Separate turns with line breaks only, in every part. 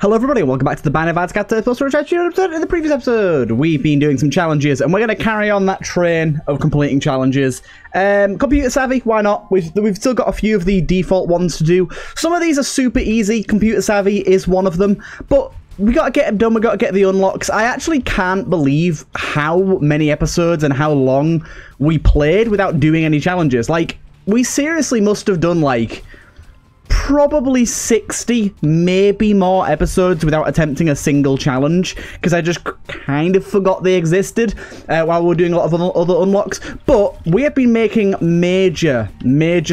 Hello everybody, welcome back to the Binding of Isaac Afterbirth. In the previous episode, we've been doing some challenges, and we're going to carry on that train of completing challenges. Computer savvy, why not? We've still got a few of the default ones to do. Some of these are super easy, computer savvy is one of them, but we got to get them done, we got to get the unlocks. I actually can't believe how many episodes and how long we played without doing any challenges. Like, we seriously must have done, like, probably 60, maybe more episodes without attempting a single challenge, because I just kind of forgot they existed while we were doing a lot of other unlocks. But we have been making major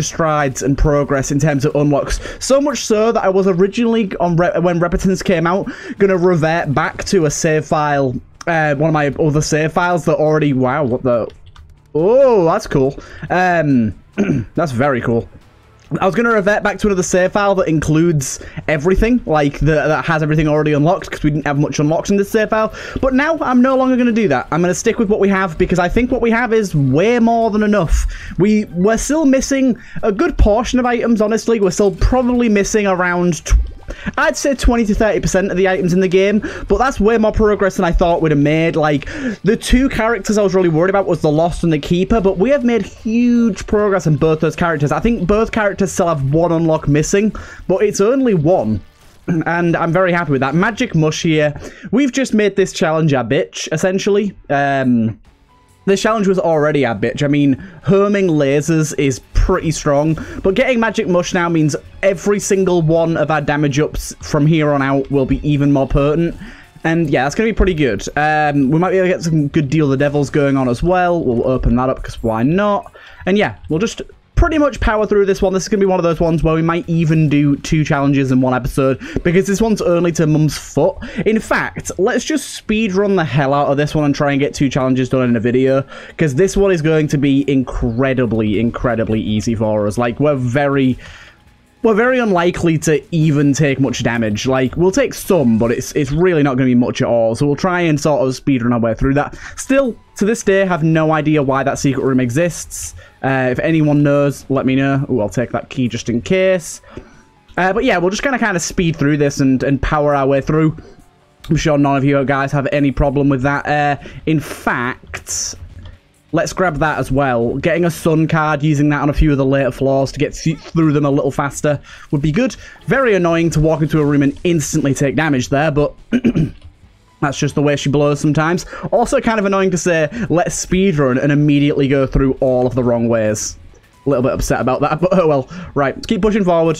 strides and progress in terms of unlocks. So much so that I was originally, when Repetence came out, going to revert back to a save file, one of my other save files that already, wow, what the, oh, that's cool. That's very cool. I was going to revert back to another save file that includes everything, like, that has everything already unlocked, because we didn't have much unlocked in this save file. But now, I'm no longer going to do that. I'm going to stick with what we have, because I think what we have is way more than enough. We're still missing a good portion of items, honestly. We're still probably missing around, I'd say 20 to 30% of the items in the game, but that's way more progress than I thought we'd have made. Like, the two characters I was really worried about was the Lost and the Keeper, but we have made huge progress in both those characters. I think both characters still have one unlock missing, but it's only one, and I'm very happy with that. Magic Mush here. We've just made this challenge our bitch, essentially. This challenge was already our bitch. I mean, homing lasers is pretty strong, but getting Magic Mush now means every single one of our damage ups from here on out will be even more potent. And yeah, that's going to be pretty good. We might be able to get some good Deal the Devils going on as well. We'll open that up, because why not? And yeah, we'll just pretty much power through this one. This is going to be one of those ones where we might even do 2 challenges in one episode, because this one's only to Mum's foot. In fact, let's just speedrun the hell out of this one and try and get 2 challenges done in a video, because this one is going to be incredibly easy for us. Like, we're very unlikely to even take much damage. Like, we'll take some, but it's really not going to be much at all. So we'll try and sort of speedrun our way through that. Still, to this day, have no idea why that secret room exists. If anyone knows, let me know. Ooh, I'll take that key just in case. But yeah, we'll just kind of speed through this and power our way through. I'm sure none of you guys have any problem with that. In fact, let's grab that as well. Getting a sun card, using that on a few of the later floors to get through them a little faster would be good. Very annoying to walk into a room and instantly take damage there, but that's just the way she blows sometimes. Also kind of annoying to say, let's speedrun and immediately go through all of the wrong ways. A little bit upset about that, but oh well. Right, let's keep pushing forward.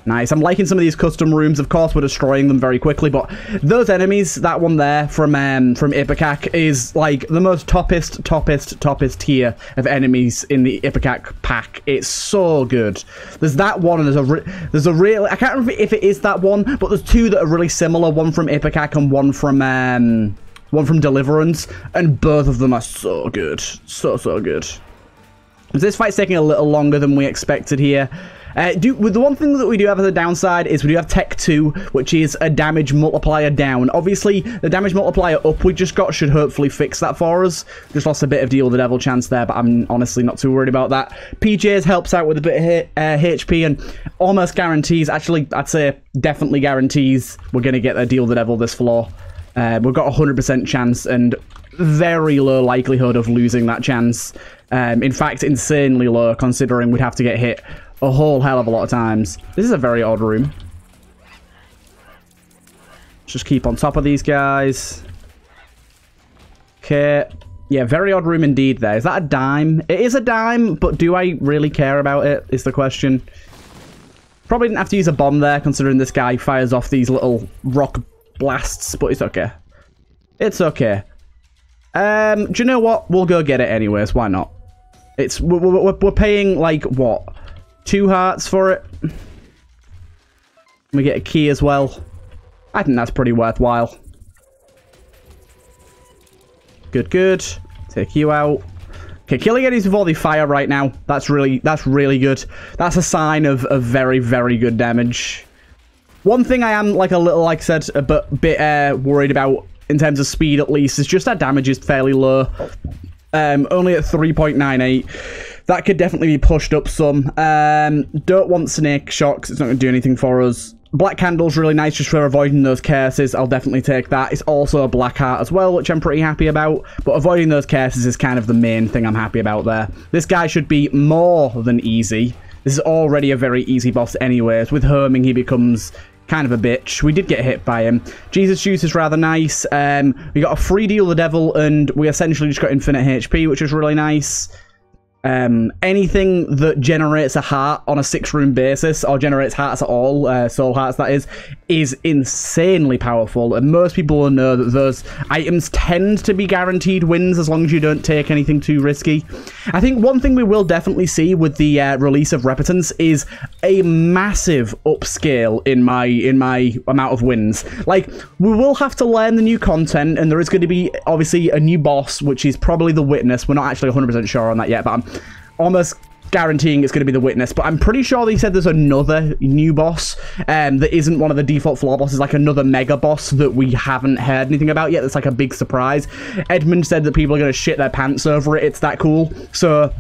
Nice. I'm liking some of these custom rooms. Of course, we're destroying them very quickly, but those enemies, that one there from Ipecac is like the most toppest tier of enemies in the Ipecac pack. It's so good. There's that one, and there's a real, I can't remember if it is that one, but there's 2 that are really similar. One from Ipecac and one from Deliverance, and both of them are so good, so good. This fight's taking a little longer than we expected here. The one thing that we do have as a downside is we do have Tech 2, which is a damage multiplier down. Obviously, the damage multiplier up we just got should hopefully fix that for us. Just lost a bit of Deal the Devil chance there, but I'm honestly not too worried about that. PJs helps out with a bit of HP and almost guarantees, actually, I'd say definitely guarantees we're going to get a Deal the Devil this floor. We've got a 100% chance and very low likelihood of losing that chance. In fact, insanely low, considering we'd have to get hit a whole hell of a lot of times. This is a very odd room. Just keep on top of these guys. Okay. Yeah, very odd room indeed there. Is that a dime? It is a dime, but do I really care about it, is the question. Probably didn't have to use a bomb there, considering this guy fires off these little rock blasts, but it's okay. It's okay. Do you know what? We'll go get it anyways. Why not? We're paying, like, what? 2 hearts for it. We get a key as well. I think that's pretty worthwhile. Good. Take you out. Okay, killing enemies with all the fire right now. That's really good. That's a sign of very good damage. One thing I am, like, a little, like I said, a bit worried about in terms of speed at least is just that damage is fairly low. Only at 3.98. That could definitely be pushed up some. Don't want Snake Shock, 'cause it's not going to do anything for us. Black Candle's really nice just for avoiding those curses. I'll definitely take that. It's also a Black Heart as well, which I'm pretty happy about. But avoiding those curses is kind of the main thing I'm happy about there. This guy should be more than easy. This is already a very easy boss anyways. With homing, he becomes kind of a bitch. We did get hit by him. Jesus Juice is rather nice. We got a free deal the devil, and we essentially just got infinite HP, which is really nice. Anything that generates a heart on a 6-room basis, or generates hearts at all, soul hearts that is insanely powerful, and most people will know that those items tend to be guaranteed wins as long as you don't take anything too risky. I think one thing we will definitely see with the release of Repentance is a massive upscale in my amount of wins. Like, we will have to learn the new content, and there is going to be obviously a new boss, which is probably the Witness. We're not actually 100% sure on that yet, but I'm almost guaranteeing it's going to be the Witness. But I'm pretty sure they said there's another new boss that isn't one of the default floor bosses, like another mega boss that we haven't heard anything about yet. That's like a big surprise. Edmund said that people are going to shit their pants over it. It's that cool. So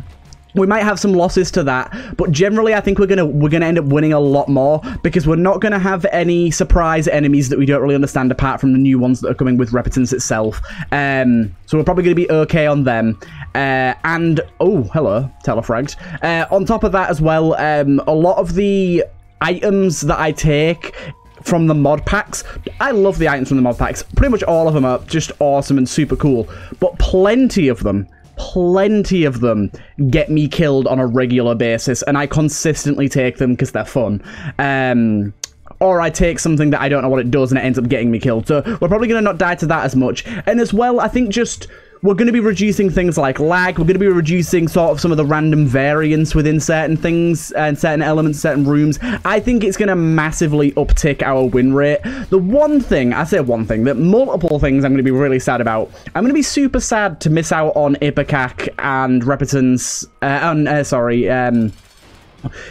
we might have some losses to that, but generally I think we're gonna end up winning a lot more because we're not gonna have any surprise enemies that we don't really understand apart from the new ones that are coming with Repentance itself. So we're probably gonna be okay on them. And oh, hello, telefragged. On top of that as well, a lot of the items that I take from the mod packs, I love the items from the mod packs. Pretty much all of them are just awesome and super cool, but plenty of them get me killed on a regular basis, and I consistently take them because they're fun. Or I take something that I don't know what it does and it ends up getting me killed. So we're probably going to not die to that as much. And as well, I think just we're going to be reducing things like lag. We're going to be reducing sort of some of the random variance within certain things and certain elements, certain rooms. I think it's going to massively uptick our win rate. The one thing, I say one thing, that multiple things I'm going to be really sad about. I'm going to be super sad to miss out on Ipecac and Repentance,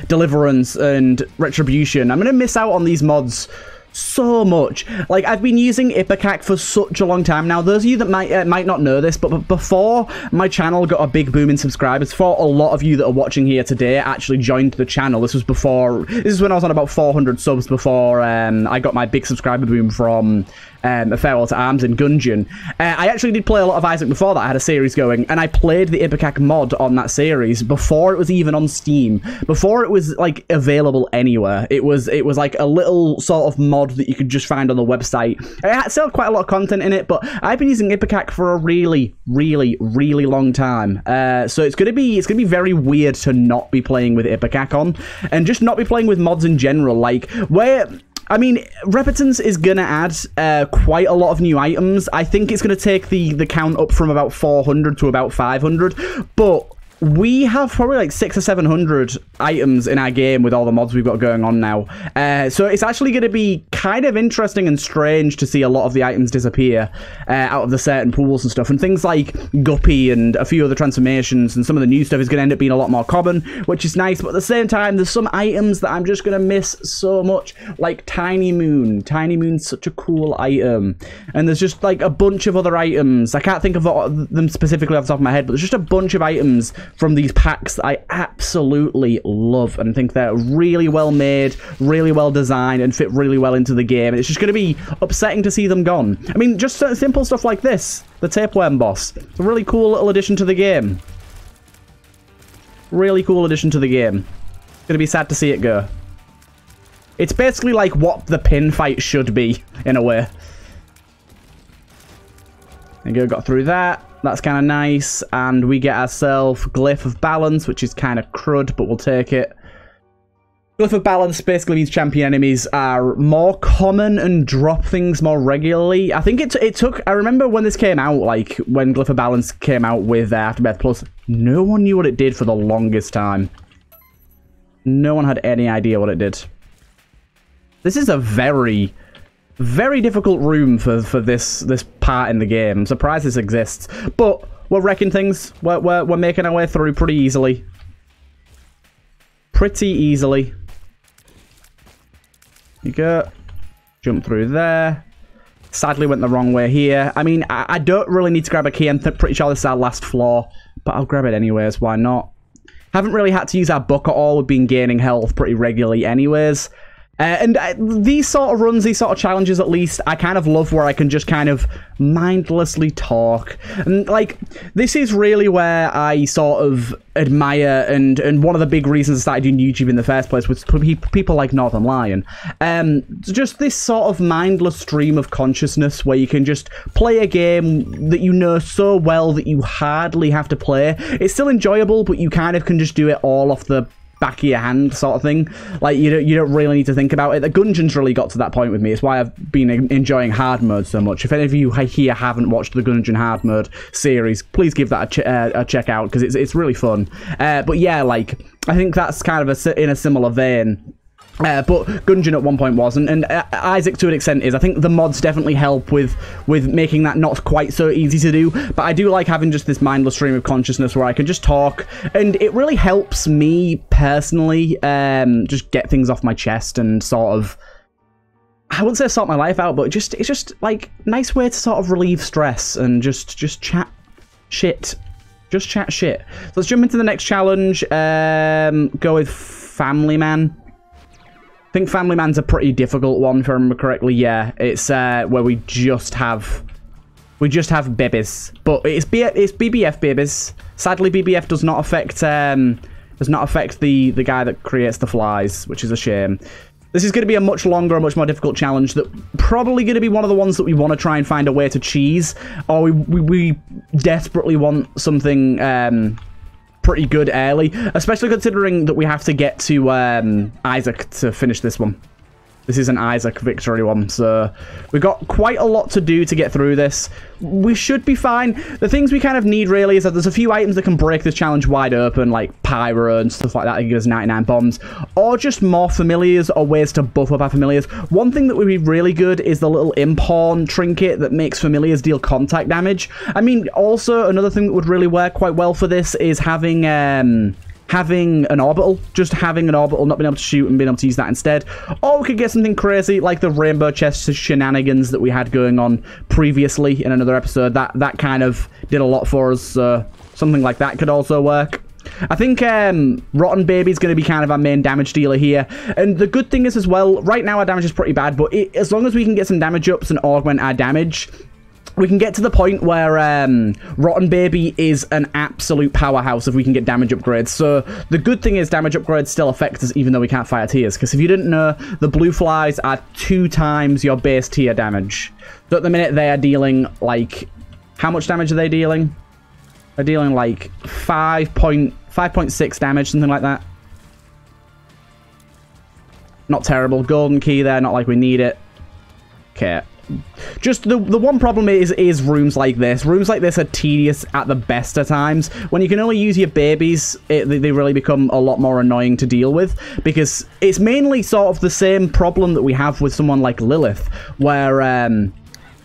Deliverance and Retribution. I'm going to miss out on these mods so much. Like, I've been using Ipecac for such a long time now. Those of you that might not know this, but before my channel got a big boom in subscribers, before a lot of you that are watching here today actually joined the channel, this is when I was on about 400 subs before I got my big subscriber boom from A Farewell to Arms and Gungeon. I actually did play a lot of Isaac before that. I had a series going, and I played the Ipecac mod on that series before it was even on Steam, before it was like available anywhere. It was like a little sort of mod that you could just find on the website. It still had quite a lot of content in it, but I've been using Ipecac for a really, really, really long time. So it's gonna be very weird to not be playing with Ipecac on, and just not be playing with mods in general. Like, I mean, Repentance is going to add quite a lot of new items. I think it's going to take the count up from about 400 to about 500, but we have probably like 600 or 700 items in our game with all the mods we've got going on now. So it's actually going to be kind of interesting and strange to see a lot of the items disappear out of the certain pools and stuff. And things like Guppy and a few other transformations and some of the new stuff is going to end up being a lot more common, which is nice. But at the same time, there's some items that I'm just going to miss so much, like Tiny Moon. Tiny Moon's such a cool item. And there's just like a bunch of other items. I can't think of them specifically off the top of my head, but there's just a bunch of items from these packs that I absolutely love and think they're really well made, really well designed, and fit really well into the game. And it's just going to be upsetting to see them gone. I mean, just simple stuff like this, the Tapeworm boss. It's a really cool little addition to the game. Really cool addition to the game. It's going to be sad to see it go. It's basically like what the pin fight should be, in a way. There you go, got through that. That's kind of nice, and we get ourselves Glyph of Balance, which is kind of crud, but we'll take it. Glyph of Balance basically means champion enemies are more common and drop things more regularly. I think it took... I remember when this came out, like, when Glyph of Balance came out with Afterbirth Plus, no one knew what it did for the longest time. No one had any idea what it did. This is a very... very difficult room for this part in the game. I'm surprised this exists, but we're wrecking things. We're making our way through pretty easily. Pretty easily. You go. Jump through there. Sadly went the wrong way here. I mean, I don't really need to grab a key. I'm pretty sure this is our last floor, but I'll grab it anyways. Why not? Haven't really had to use our book at all. We've been gaining health pretty regularly anyways. These sort of runs, these sort of challenges at least, I kind of love where I can just kind of mindlessly talk. And, like, this is really where I sort of admire, and one of the big reasons I started doing YouTube in the first place was people like Northern Lion. Just this sort of mindless stream of consciousness where you can just play a game that you know so well that you hardly have to play. It's still enjoyable, but you kind of can just do it all off the back of your hand sort of thing. Like, you don't really need to think about it. The Gungeon's really got to that point with me. It's why I've been enjoying hard mode so much. If any of you here haven't watched the Gungeon hard mode series, please give that a check out, because it's really fun. But yeah, like, I think that's kind of in a similar vein. But Gungeon at one point wasn't, and Isaac to an extent is. I think the mods definitely help with making that not quite so easy to do, but I do like having just this mindless stream of consciousness where I can just talk, and it really helps me personally just get things off my chest and sort of, I wouldn't say sort my life out, but it's just like nice way to sort of relieve stress and just chat shit. Just chat shit. So let's jump into the next challenge. Go with Family Man. I think Family Man's a pretty difficult one, if I remember correctly. Yeah, it's where we just have babies, but it's BBF babies. Sadly, BBF does not affect the guy that creates the flies, which is a shame. This is going to be a much longer and much more difficult challenge that probably going to be one of the ones that we want to try and find a way to cheese, or we desperately want something pretty good early, especially considering that we have to get to Isaac to finish this one. This is an Isaac victory one, so we've got quite a lot to do to get through this. We should be fine. The things we kind of need really is that there's a few items that can break this challenge wide open, like pyro and stuff like that give us 99 bombs, or just more familiars or ways to buff up our familiars. One thing that would be really good is the little imp-horn trinket that makes familiars deal contact damage. I mean, also another thing that would really work quite well for this is having an orbital, just having an orbital, not being able to shoot and being able to use that instead. Or we could get something crazy like the rainbow chest shenanigans that we had going on previously in another episode. That kind of did a lot for us, so something like that could also work. I think Rotten Baby is going to be kind of our main damage dealer here. And the good thing is as well, right now our damage is pretty bad, but as long as we can get some damage ups and augment our damage, we can get to the point where Rotten Baby is an absolute powerhouse if we can get damage upgrades. So the good thing is damage upgrades still affect us even though we can't fire tiers. Because if you didn't know, the blue flies are 2 times your base tier damage. So at the minute they are dealing like... How much damage are they dealing? They're dealing like 5.6 damage, something like that. Not terrible. Golden key there, not like we need it. Okay. Just the one problem is rooms like this. Rooms like this are tedious at the best of times. When you can only use your babies, they really become a lot more annoying to deal with, because it's mainly sort of the same problem that we have with someone like Lilith,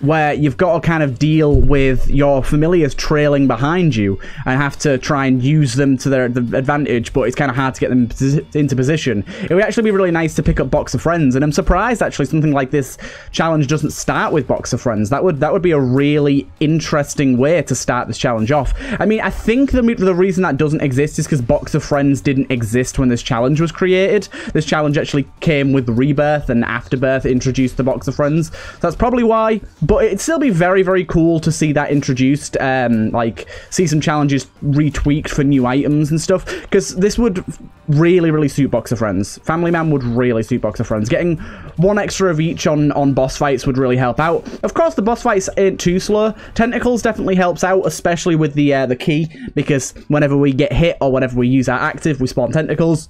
where you've got to kind of deal with your familiars trailing behind you and have to try and use them to their advantage, but it's kind of hard to get them into position. It would actually be really nice to pick up Box of Friends, and I'm surprised actually something like this challenge doesn't start with Box of Friends. That would be a really interesting way to start this challenge off. I mean, I think the reason that doesn't exist is because Box of Friends didn't exist when this challenge was created. This challenge actually came with Rebirth, and Afterbirth introduced the Box of Friends. So that's probably why. But it'd still be very, very cool to see that introduced, like, see some challenges retweaked for new items and stuff, because this would really, really suit Box of Friends. Family Man would really suit Box of Friends. Getting 1 extra of each on boss fights would really help out. Of course, the boss fights ain't too slow. Tentacles definitely helps out, especially with the key, because whenever we get hit or whenever we use our active, we spawn tentacles.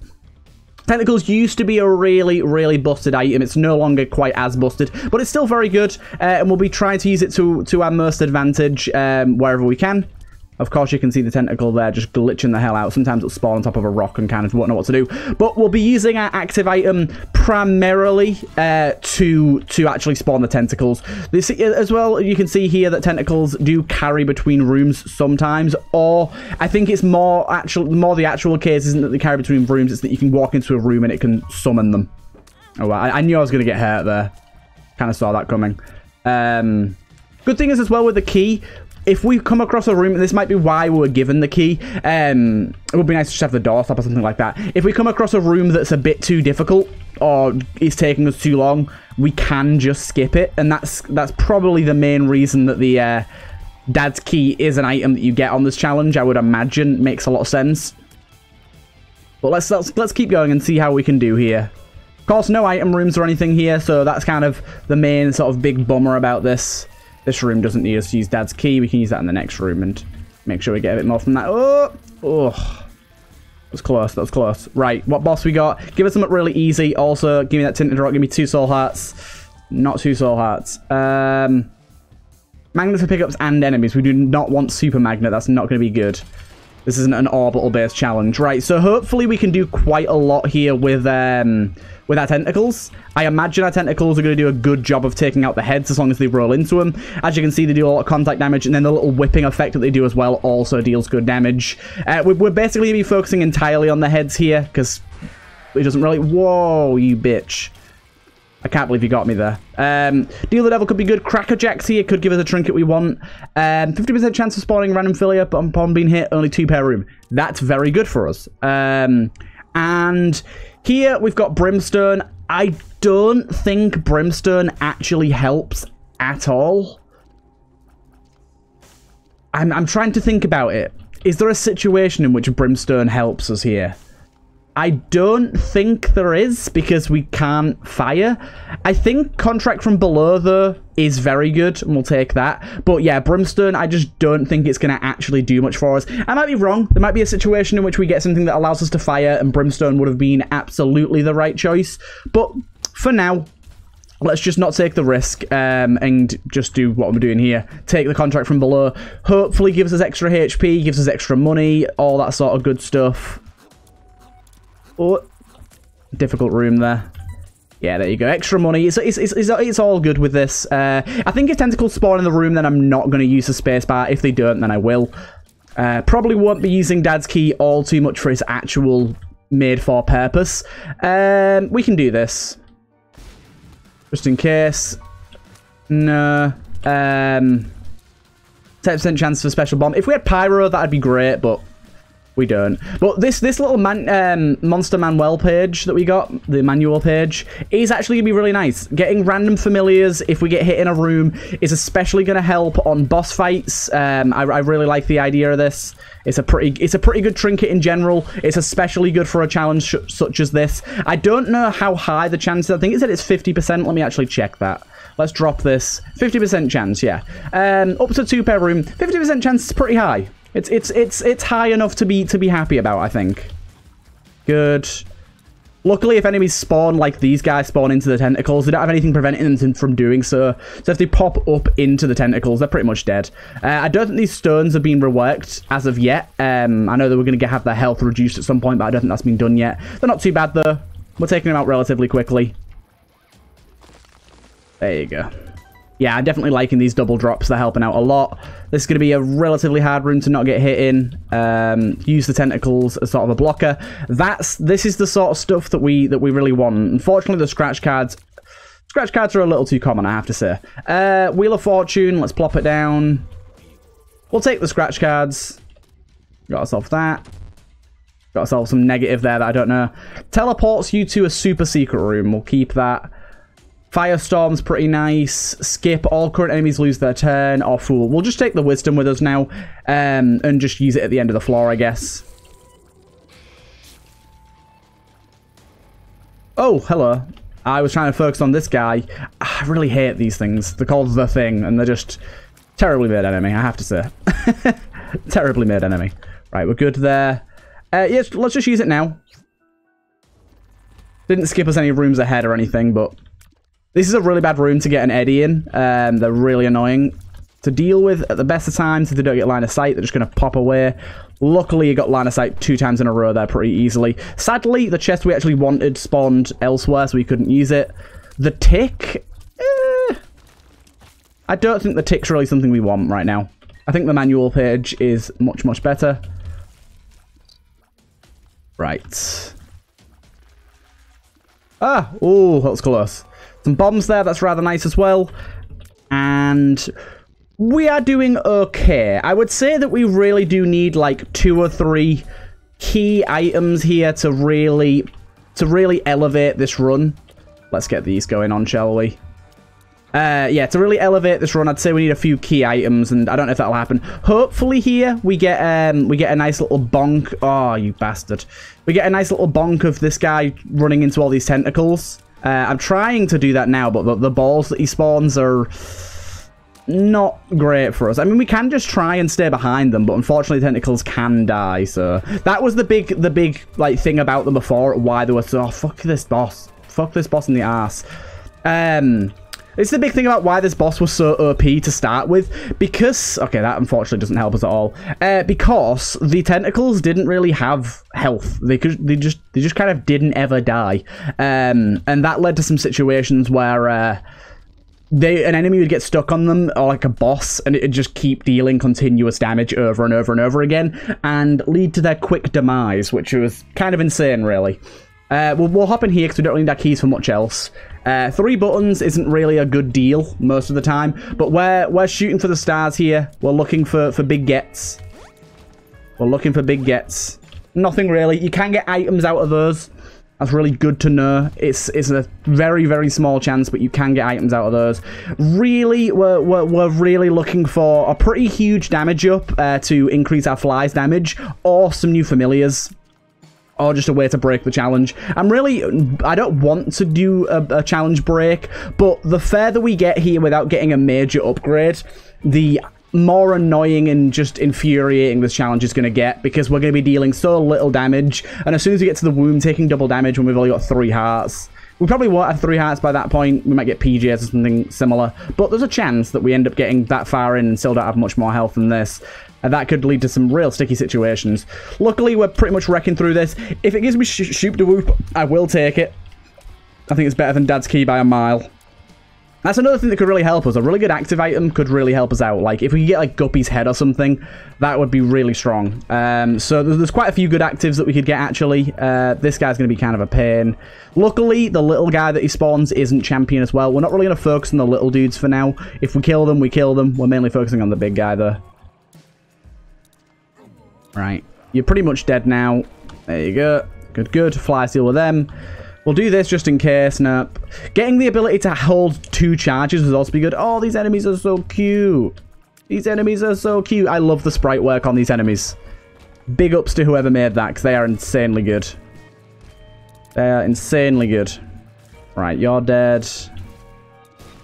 Tentacles used to be a really, really busted item. It's no longer quite as busted, but it's still very good, and we'll be trying to use it to our most advantage wherever we can. Of course, you can see the tentacle there just glitching the hell out. Sometimes it'll spawn on top of a rock and kind of won't know what to do. But we'll be using our active item primarily to actually spawn the tentacles. This, as well, you can see here that tentacles do carry between rooms sometimes, or I think it's more the actual case isn't that they carry between rooms, it's that you can walk into a room and it can summon them. Oh, well, I knew I was going to get hurt there. Kind of saw that coming. Good thing is as well with the key, if we come across a room, and this might be why we were given the key, it would be nice to just have the door stop or something like that. If we come across a room that's a bit too difficult or is taking us too long, we can just skip it, and that's probably the main reason that the Dad's Key is an item that you get on this challenge. I would imagine makes a lot of sense. But let's keep going and see how we can do here. Of course, no item rooms or anything here, so that's kind of the main sort of big bummer about this. This room doesn't need us to use Dad's Key. We can use that in the next room and make sure we get a bit more from that. Oh. That's close, that's close. Right, what boss we got? Give us something really easy. Also, give me that tinted rock. Give me 2 soul hearts. Not 2 soul hearts. Magnets for pickups and enemies. We do not want super magnet. That's not going to be good. This isn't an orbital-based challenge. Right, so hopefully we can do quite a lot here with our tentacles. I imagine our tentacles are going to do a good job of taking out the heads as long as they roll into them. As you can see, they do a lot of contact damage, and then the little whipping effect that they do as well also deals good damage. We're basically going to be focusing entirely on the heads here, because it doesn't really... Whoa, you bitch. I can't believe you got me there. Deal the Devil could be good. Cracker Jacks here could give us a trinket we want. 50% chance of spawning random filier, but upon being hit, only 2 per room. That's very good for us. And here we've got Brimstone. I don't think Brimstone actually helps at all. I'm trying to think about it. Is there a situation in which Brimstone helps us here? I don't think there is, because we can't fire. I think Contract from Below, though, is very good, and we'll take that. But yeah, Brimstone, I just don't think it's going to actually do much for us. I might be wrong. There might be a situation in which we get something that allows us to fire, and Brimstone would have been absolutely the right choice. But for now, let's just not take the risk and just do what we're doing here. Take the Contract from Below. Hopefully gives us extra HP, gives us extra money, all that sort of good stuff. Oh, difficult room there. Yeah, there you go. Extra money. It's all good with this. I think if tentacles spawn in the room, then I'm not going to use the spacebar. If they don't, then I will. Probably won't be using Dad's Key all too much for its actual made-for purpose. We can do this. Just in case. No. 10% chance for special bomb. If we had Pyro, that'd be great, but... we don't. But this little Monster Manual page that we got, the manual page, is actually going to be really nice. Getting random familiars if we get hit in a room is especially going to help on boss fights. I really like the idea of this. It's a pretty good trinket in general. It's especially good for a challenge such as this. I don't know how high the chance is. I think it said it's 50%. Let me actually check that. Let's drop this. 50% chance, yeah. Up to 2 per room. 50% chance is pretty high. It's high enough to be happy about, I think. Good. Luckily, if enemies spawn like these guys spawn into the tentacles, they don't have anything preventing them from doing so. So if they pop up into the tentacles, they're pretty much dead. I don't think these stones have been reworked as of yet. I know that we're going to have their health reduced at some point, but I don't think that's been done yet. They're not too bad, though. We're taking them out relatively quickly. There you go. Yeah, I'm definitely liking these double drops. They're helping out a lot. This is going to be a relatively hard room to not get hit in. Use the tentacles as sort of a blocker. This is the sort of stuff that we really want. Unfortunately, the scratch cards are a little too common, I have to say. Wheel of Fortune. Let's plop it down. We'll take the scratch cards. Got ourselves that. Got ourselves some negative there that I don't know. Teleports you to a super secret room. We'll keep that. Firestorm's pretty nice. Skip. All current enemies lose their turn. Or Fool. We'll just take the Wisdom with us now. And just use it at the end of the floor, I guess. Oh, hello. I was trying to focus on this guy. I really hate these things. They're called The Thing. And they're just terribly made enemy, I have to say. Terribly made enemy. Right, we're good there. Yes, let's just use it now. Didn't skip us any rooms ahead or anything, but... this is a really bad room to get an Eddie in. They're really annoying to deal with at the best of times. If they don't get line of sight, they're just going to pop away. Luckily, you got line of sight 2 times in a row there pretty easily. Sadly, the chest we actually wanted spawned elsewhere, so we couldn't use it. The tick? I don't think the tick's really something we want right now. I think the manual page is much, much better. Right. Ah! Oh, that was close. Some bombs there, that's rather nice as well. And we are doing okay. I would say that we really do need like 2 or 3 key items here to really elevate this run. Let's get these going on, shall we? Yeah, to really elevate this run, I'd say we need a few key items, and I don't know if that'll happen. Hopefully here we get a nice little bonk. Oh, you bastard. We get a nice little bonk of this guy running into all these tentacles. I'm trying to do that now, but the balls that he spawns are not great for us. I mean, we can just try and stay behind them, but unfortunately tentacles can die, so that was the big like thing about them before, why they were so, oh, fuck this boss in the ass. It's the big thing about why this boss was so OP to start with, because, okay, that unfortunately doesn't help us at all, because the tentacles didn't really have health. They just kind of didn't ever die, and that led to some situations where an enemy would get stuck on them, or like a boss, and it'd just keep dealing continuous damage over and over and over again, and lead to their quick demise, which was kind of insane, really. We'll hop in here because we don't really need our keys for much else. 3 buttons isn't really a good deal most of the time, but we're shooting for the stars here. We're looking for big gets. We're looking for big gets. Nothing really. You can get items out of those. That's really good to know. It's a very, very small chance, but you can get items out of those. Really, we're really looking for a pretty huge damage up to increase our flies damage, or some new familiars, or just a way to break the challenge. I don't want to do a challenge break, but the further we get here without getting a major upgrade, the more annoying and just infuriating this challenge is going to get, because we're going to be dealing so little damage, and as soon as we get to the womb, taking double damage when we've only got 3 hearts. We probably won't have 3 hearts by that point. We might get PJs or something similar, but there's a chance that we end up getting that far in and still don't have much more health than this, and that could lead to some real sticky situations. Luckily, we're pretty much wrecking through this. If it gives me shoop de whoop, I will take it. I think it's better than Dad's Key by a mile. That's another thing that could really help us. A really good active item could really help us out. Like, if we could get, like, Guppy's head or something, that would be really strong. So there's quite a few good actives that we could get, actually. This guy's going to be kind of a pain. Luckily, the little guy that he spawns isn't champion as well. We're not really going to focus on the little dudes for now. If we kill them, we kill them. We're mainly focusing on the big guy, though. Right. You're pretty much dead now. There you go. Good, good. Fly steal with them. We'll do this just in case. Nope. Getting the ability to hold 2 charges would also be good. Oh, these enemies are so cute. These enemies are so cute. I love the sprite work on these enemies. Big ups to whoever made that, because they are insanely good. They are insanely good. Right, you're dead.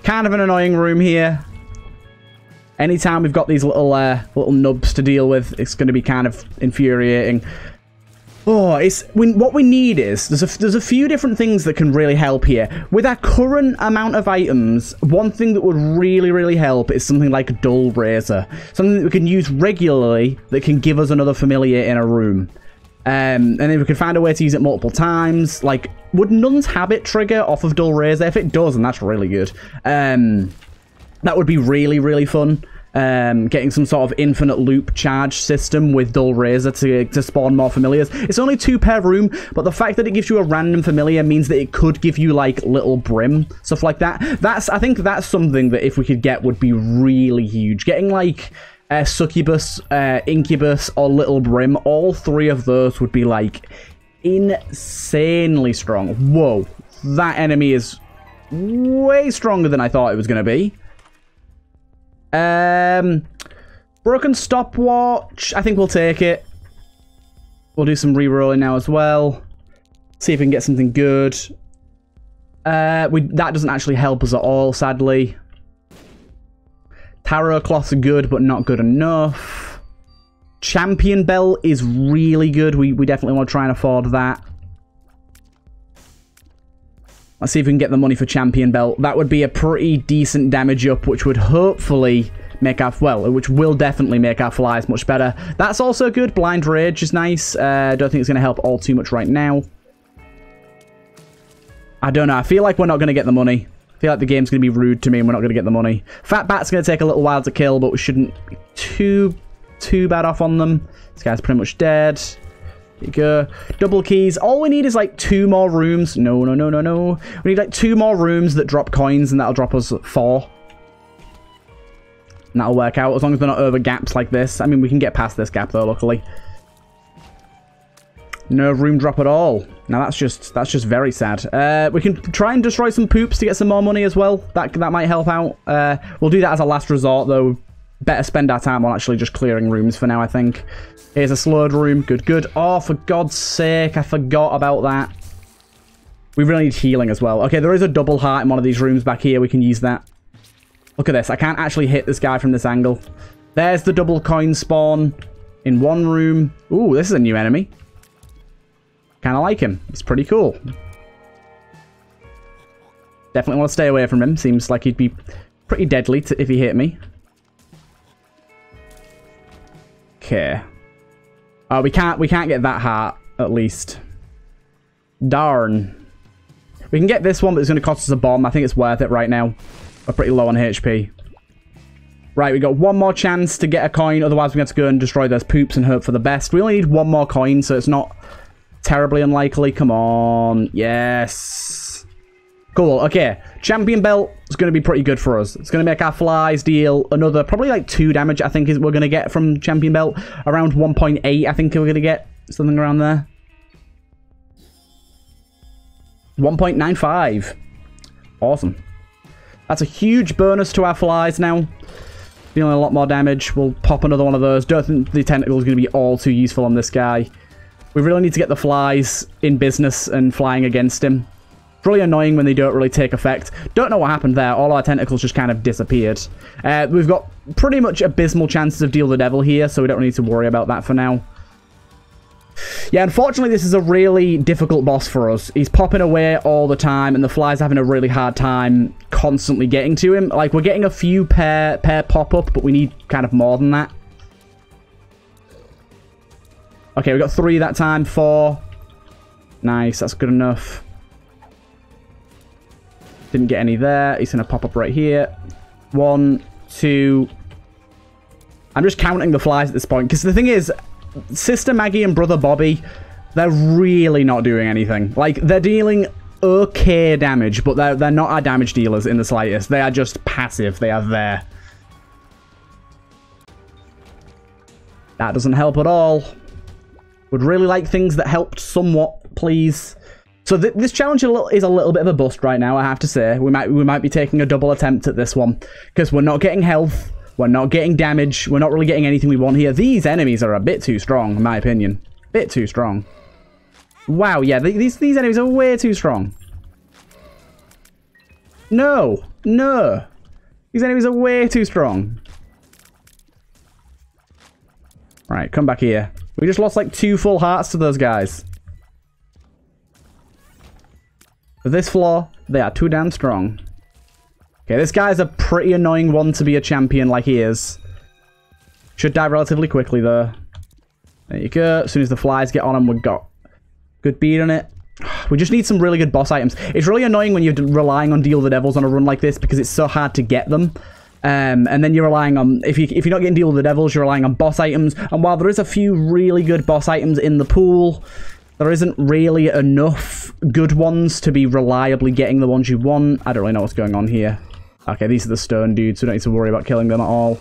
Kind of an annoying room here. Anytime we've got these little nubs to deal with, it's going to be kind of infuriating. Oh, what we need is, there's a few different things that can really help here. With our current amount of items, one thing that would really, really help is something like Dull Razor. Something that we can use regularly that can give us another familiar in a room. And if we could find a way to use it multiple times, like, would Nun's Habit trigger off of Dull Razor? If it does, then that's really good. That would be really, really fun. Getting some sort of infinite loop charge system with Dull Razor to spawn more familiars. It's only 2 per room, but the fact that it gives you a random familiar means that it could give you, like, little Brim, stuff like that. I think that's something that if we could get would be really huge. Getting, like, Succubus, Incubus, or Little Brim, all 3 of those would be, like, insanely strong. Whoa, that enemy is way stronger than I thought it was going to be. Broken stopwatch. I think we'll take it. We'll do some re-rolling now as well. See if we can get something good. That doesn't actually help us at all, sadly. Tarot cloths are good, but not good enough. Champion belt is really good. We definitely want to try and afford that. Let's see if we can get the money for Champion Belt. That would be a pretty decent damage up, which would hopefully make our... well, which will definitely make our flies much better. That's also good. Blind Rage is nice. Don't think it's going to help all too much right now. I don't know. I feel like we're not going to get the money. I feel like the game's going to be rude to me and we're not going to get the money. Fat Bat's going to take a little while to kill, but we shouldn't be too bad off on them. This guy's pretty much dead. There you go. Double keys. All we need is like 2 more rooms. No. We need like 2 more rooms that drop coins, and that'll drop us 4. And that'll work out, as long as they're not over gaps like this. I mean, we can get past this gap, though, luckily. No room drop at all. Now, that's just very sad. We can try and destroy some poops to get some more money as well. That might help out. We'll do that as a last resort, though. Better spend our time on actually just clearing rooms for now, I think. Here's a slowed room. Good, good. Oh, for God's sake, I forgot about that. We really need healing as well. Okay, there is a double heart in one of these rooms back here. We can use that. Look at this. I can't actually hit this guy from this angle. There's the double coin spawn in one room. Ooh, this is a new enemy. Kind of like him. It's pretty cool. Definitely want to stay away from him. Seems like he'd be pretty deadly if he hit me. Okay. Oh, we can't get that heart, at least. Darn. We can get this one, but it's going to cost us a bomb. I think it's worth it right now. We're pretty low on HP. Right, we got one more chance to get a coin. Otherwise, we have to go and destroy those poops and hope for the best. We only need one more coin, so it's not terribly unlikely. Come on. Yes. Cool. Okay. Champion belt is going to be pretty good for us. It's going to make our flies deal another, probably like 2 damage, I think, is we're going to get from champion belt. Around 1.8, I think we're going to get. Something around there. 1.95. Awesome. That's a huge bonus to our flies now. Dealing a lot more damage. We'll pop another one of those. Don't think the tentacle is going to be all too useful on this guy. We really need to get the flies in business and flying against him. It's really annoying when they don't really take effect. Don't know what happened there. All our tentacles just kind of disappeared. We've got pretty much abysmal chances of Deal the Devil here, so we don't need to worry about that for now. Yeah, unfortunately, this is a really difficult boss for us. He's popping away all the time, and the fly's having a really hard time constantly getting to him. Like, we're getting a few pair pop-up, but we need kind of more than that. Okay, we got 3 that time. 4. Nice, that's good enough. Didn't get any there. He's going to pop up right here. 1, 2. I'm just counting the flies at this point, because the thing is, Sister Maggie and Brother Bobby, they're really not doing anything. Like, they're dealing okay damage, but they're not our damage dealers in the slightest. They are just passive. They are there. That doesn't help at all. Would really like things that helped somewhat, please. So this challenge is a little bit of a bust right now, I have to say. We might be taking a double attempt at this one, because we're not getting health. We're not getting damage. We're not really getting anything we want here. These enemies are a bit too strong, in my opinion. Bit too strong. Wow, yeah, these enemies are way too strong. No. No. These enemies are way too strong. Right, come back here. We just lost like 2 full hearts to those guys. For this floor, they are too damn strong. Okay, this guy's a pretty annoying one to be a champion like he is. Should die relatively quickly, though. There you go. As soon as the flies get on him, we've got good beat on it. We just need some really good boss items. It's really annoying when you're relying on Deal the Devils on a run like this, because it's so hard to get them. And then you're relying on... If you're not getting Deal the Devils, you're relying on boss items. And while there is a few really good boss items in the pool, there isn't really enough good ones to be reliably getting the ones you want. I don't really know what's going on here. Okay, these are the stone dudes, so we don't need to worry about killing them at all.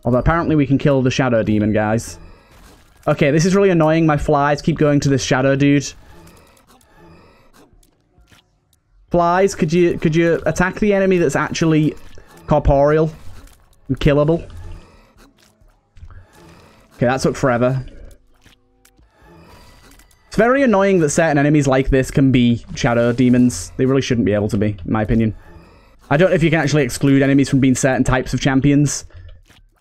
Although apparently we can kill the shadow demon guys. Okay, this is really annoying. My flies keep going to this shadow dude. Flies, could you attack the enemy that's actually corporeal and killable? Okay, that took forever. It's very annoying that certain enemies like this can be shadow demons. They really shouldn't be able to be, in my opinion. I don't know if you can actually exclude enemies from being certain types of champions,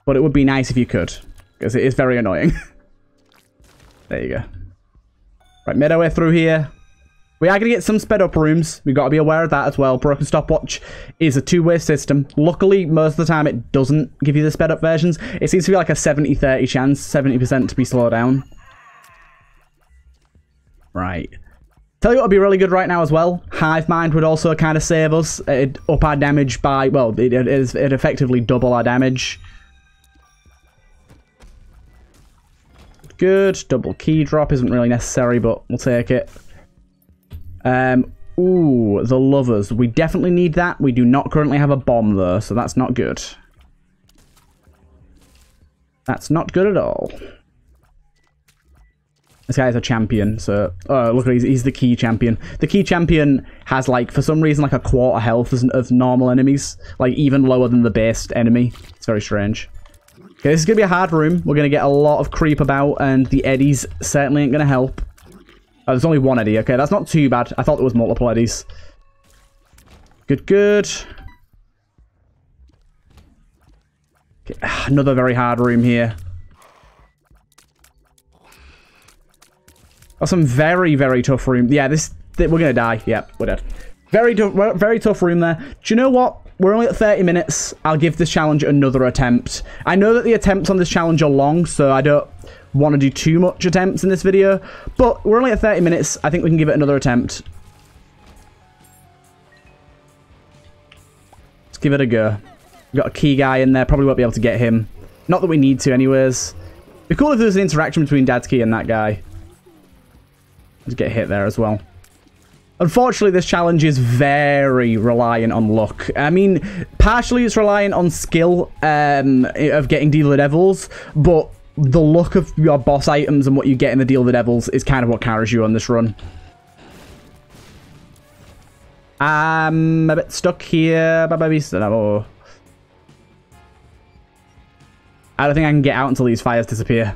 but it would be nice if you could, because it is very annoying. There you go. Right, made our way through here. We are going to get some sped up rooms. We've got to be aware of that as well. Broken Stopwatch is a 2-way system. Luckily, most of the time it doesn't give you the sped up versions. It seems to be like a 70-30 chance, 70% to be slowed down. Right. Tell you what would be really good right now as well. Hive Mind would also kind of save us. It'd up our damage by, well, it'd effectively double our damage. Good. Double key drop isn't really necessary, but we'll take it. Ooh, the lovers. We definitely need that. We do not currently have a bomb though, so that's not good. That's not good at all. This guy's a champion, so... Oh, look, he's the key champion. The key champion has, like, for some reason, like a quarter health as normal enemies. Like, even lower than the base enemy. It's very strange. Okay, this is going to be a hard room. We're going to get a lot of creep about, and the eddies certainly ain't going to help. Oh, there's only one eddy. Okay, that's not too bad. I thought there was multiple eddies. Good, good. Okay, another very hard room here. Got some very, very tough room. Yeah, we're going to die. Yep, we're dead. Very tough room there. Do you know what? We're only at 30 minutes. I'll give this challenge another attempt. I know that the attempts on this challenge are long, so I don't want to do too much attempts in this video. But we're only at 30 minutes. I think we can give it another attempt. Let's give it a go. We've got a key guy in there. Probably won't be able to get him. Not that we need to anyways. It'd be cool if there was an interaction between Dad's key and that guy. Let's get hit there as well. Unfortunately, this challenge is very reliant on luck. I mean, partially it's reliant on skill of getting Deal of the Devils, but the luck of your boss items and what you get in the Deal of the Devils is kind of what carries you on this run. I'm a bit stuck here. I don't think I can get out until these fires disappear.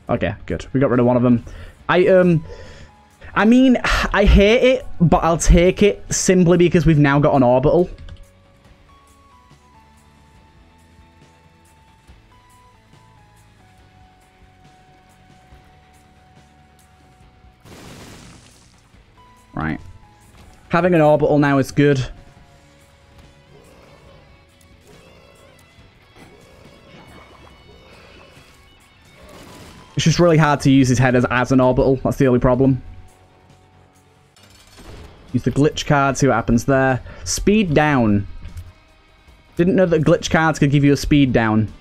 Okay, good. We got rid of one of them. I mean, I hate it, but I'll take it simply because we've now got an orbital. Right. Having an orbital now is good. It's just really hard to use his head as an orbital. That's the only problem. Use the glitch card, see what happens there. Speed down. Didn't know that glitch cards could give you a speed down.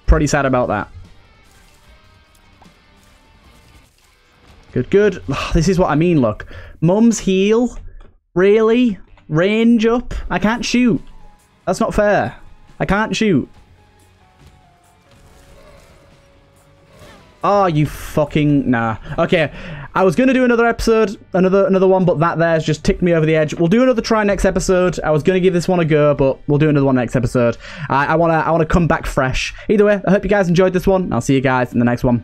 Pretty sad about that. Good, good. This is what I mean, look. Mum's heal? Really? Range up? I can't shoot. That's not fair. I can't shoot. Oh, you fucking... Nah. Okay, I was going to do another episode, another one, but that there's just ticked me over the edge. We'll do another try next episode. I was going to give this one a go, but we'll do another one next episode. I want to come back fresh. Either way, I hope you guys enjoyed this one. I'll see you guys in the next one.